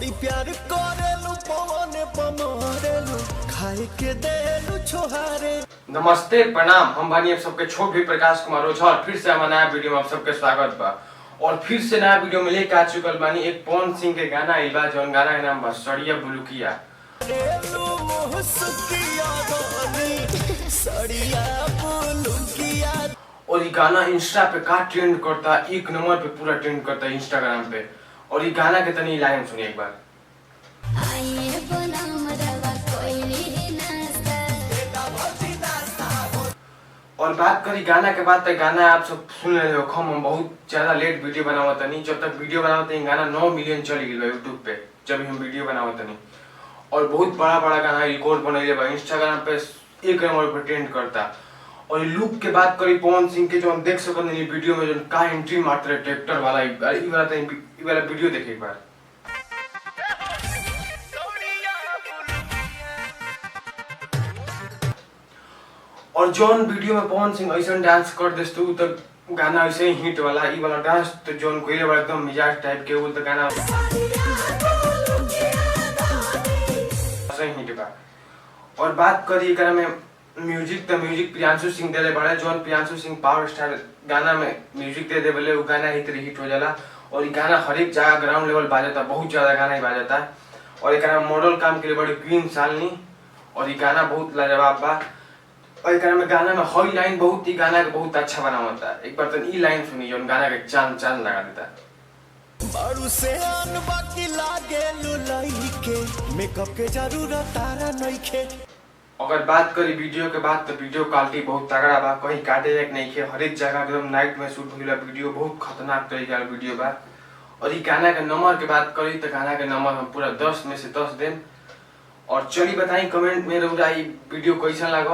बड़ी प्यार करेलू पवन पमरेलू खाए के देलू छोहारे। नमस्ते प्रणाम, हम बानी आप सबके छोट भी प्रकाश कुमार ओझा और फिर से हमारा नया वीडियो में आप सबके स्वागत बा। और फिर से नया वीडियो में लेकर आ चुकल बानी एक पवन सिंह के गाना आइल बा जौन गाना के नाम बा सड़िया बुलुकिया। और ये गाना इंस्टा पे का ट्रेंड करता, एक नंबर पे पूरा ट्रेंड करता है इंस्टाग्राम पे। और ये गाना के तनी लाइन सुनिए एक बार। और बात करी गाना के बाद तक गाना आप सब सुन रहे हो। हम बहुत ज्यादा लेट वीडियो बनावा तनी, जब तक वीडियो बनावा तनी गाना 9 मिलियन चल गई यूट्यूब पे जब हम वीडियो बनावा तनी। और बहुत बड़ा बड़ा गाना रिकॉर्ड बनैले बा, इंस्टाग्राम पे एक नंबर पे ट्रेंड करता। और लुक के बात करी पवन सिंह के जो हम देख सकते हैं वीडियो में जो का एंट्री मारते ट्रैक्टर वाला ई वाला वीडियो देखे एक बार। और जौन वीडियो में पवन सिंह ऐसा डांस कर देस्तू तो गाना ऐसे ही हिट वाला ई वाला डांस तो जौन कोई वाला एकदम मिजाज टाइप के वो तो गाना ऐसे ही हिट बा। और बात करी एकरा में म्यूजिक तो म्यूजिक प्रियांशु सिंह देले बड़े, जौन प्रियांशु सिंह पावर स्टार गाना में म्यूजिक दे दे बोले वो गाना ही तरह हिट हो जाला। और ये गाना हर एक जगह ग्राउंड लेवल बाजता, बहुत ज्यादा गाना ही बाजता। और एकरा मॉडल काम के लिए बड़ी क्वीन शालिनी। और ये गाना बहुत लाजवाब बा। और एकरा में गाना में हर लाइन बहुत ही गाना के बहुत अच्छा बना होता है। एक बार तो ई लाइन सुनी जो गाना के चांद चांद लगा देता है। बारू से आन बाकी लागे लुलाई के मेकअप के जरूरत तारा नइखे। अगर बात करी वीडियो के बाद तो वीडियो क्वालिटी बहुत तगड़ा बा, कहीं काटे लायक नहीं है। हर एक जगह एकदम नाइट में शूट हुई वीडियो, बहुत खतरनाक तरीका का वीडियो बा। और ये गाना के नंबर के बात करी तो गाना के नंबर हम पूरा 10 में से 10 दें। और चलिए बताई कमेंट में रउरा वीडियो कैसा लगा।